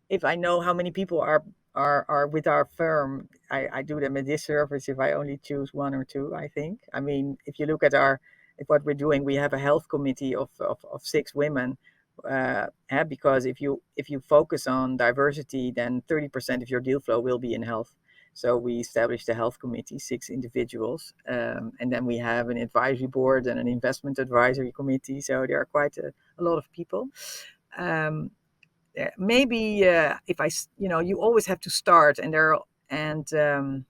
if I know how many people are with our firm, I do them a disservice if I only choose one or two, I think. I mean, if you look at if what we're doing, we have a health committee of 6 women. Because if you focus on diversity, then 30% of your deal flow will be in health. So we established a health committee, 6 individuals, and then we have an advisory board and an investment advisory committee. So there are quite a lot of people. Um, Maybe if you always have to start, and um,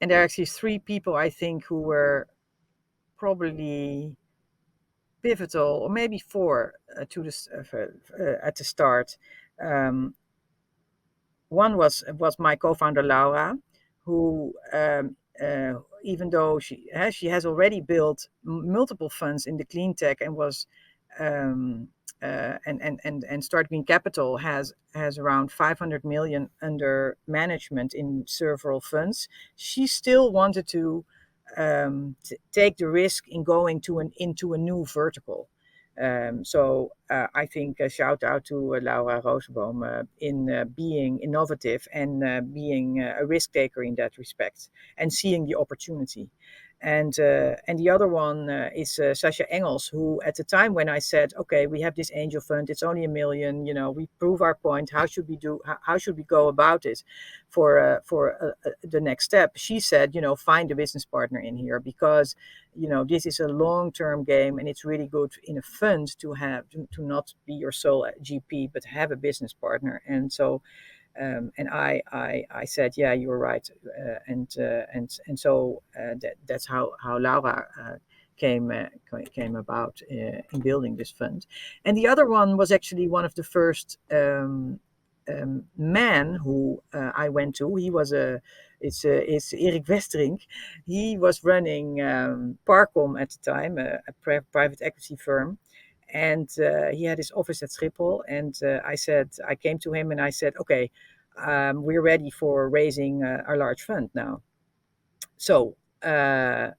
and there are actually 3 people I think who were probably pivotal, or maybe 4 to this at the start. Um, One was my co-founder Laura, who even though she has already built multiple funds in the clean tech and was um, and Start Green Capital has around 500 million under management in several funds. She still wanted to take the risk in going into a new vertical. So I think a shout out to Laura Roseboom in being innovative and being a risk taker in that respect and seeing the opportunity. And the other one is Sacha Engels, who at the time when I said, okay, we have this angel fund, it's only 1 million, we prove our point. How should we do? How should we go about it for the next step? She said, find a business partner in here, because this is a long-term game, and it's really good in a fund to not be your sole GP, but have a business partner. And so and I said, yeah, you're right, and so that's how Laura came about in building this fund. And the other one was actually one of the first men who I went to. He was it's Erik Westerink. He was running Parcom at the time, a private equity firm, and he had his office at Schiphol. And I came to him and I said, okay, we're ready for raising our large fund now. So are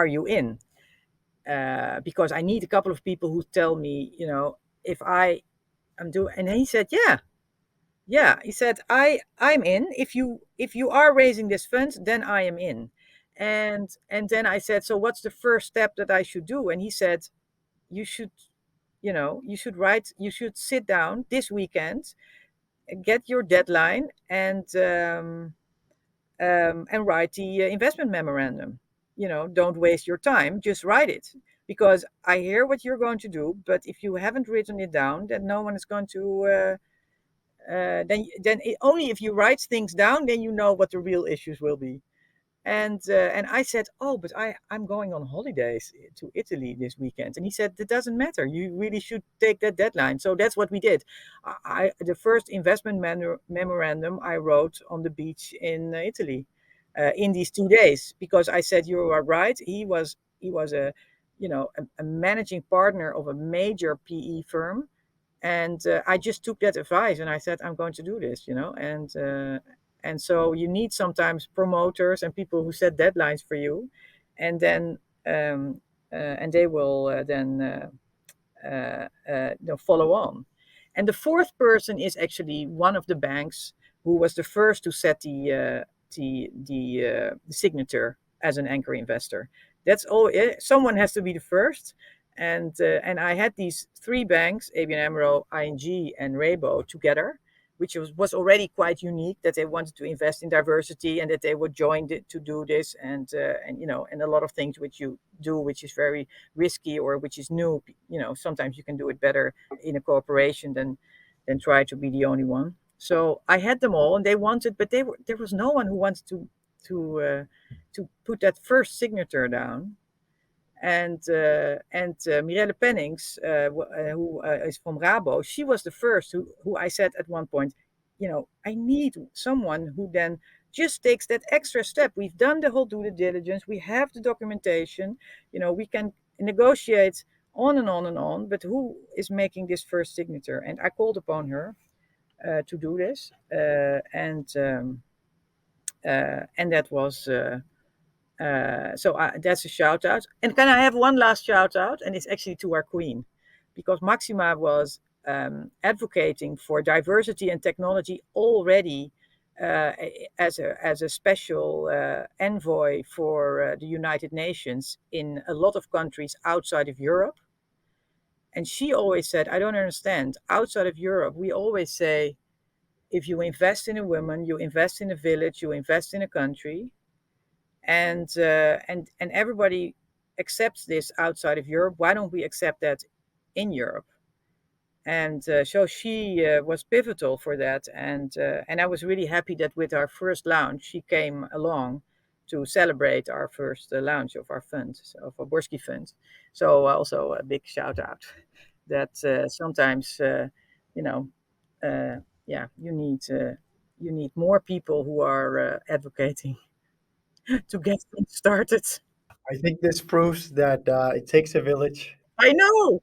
you in? Because I need a couple of people who tell me, if I'm doing. And he said, yeah, yeah. He said, I'm in. If you are raising this fund, then I am in. And then I said, so what's the first step that I should do? And he said, you should you should sit down this weekend, get your deadline, and write the investment memorandum. Don't waste your time, just write it, because I hear what you're going to do, but if you haven't written it down, then no one is going to only if you write things down, then you know what the real issues will be. And I said, oh, but I'm going on holidays to Italy this weekend. And he said, that doesn't matter. You really should take that deadline. So that's what we did. The first investment memorandum I wrote on the beach in Italy in these 2 days, because I said, you are right. He was a managing partner of a major PE firm. And I just took that advice and I said, I'm going to do this, and so you need sometimes promoters and people who set deadlines for you, and then and they will they'll follow on. And the fourth person is actually one of the banks who was the first to set the signature as an anchor investor. That's all. Someone has to be the first, and I had these 3 banks, ABN AMRO, ING, and Rabo together, which was already quite unique, that they wanted to invest in diversity and that they would join to do this, and a lot of things which you do, which is very risky or which is new. Sometimes you can do it better in a cooperation than try to be the only one. So I had them all, and they wanted, but there was no one who wanted to put that first signature down. And Mirelle Pennings, who is from Rabo, she was the first who I said at one point, I need someone who then just takes that extra step. We've done the whole due diligence, we have the documentation, we can negotiate on and on and on, but who is making this first signature? And I called upon her to do this, and that was. That's a shout out. And can I have one last shout out? And it's actually to our queen, because Maxima was advocating for diversity and technology already as a special envoy for the United Nations in a lot of countries outside of Europe. And she always said, I don't understand. Outside of Europe, we always say, if you invest in a woman, you invest in a village, you invest in a country, and everybody accepts this outside of Europe. Why don't we accept that in Europe? And so she was pivotal for that, and I was really happy that with our first launch, she came along to celebrate our first launch of our fund, of our Borski fund. So also a big shout out that sometimes you know yeah, you need more people who are advocating to get things started. I think this proves that it takes a village. I know.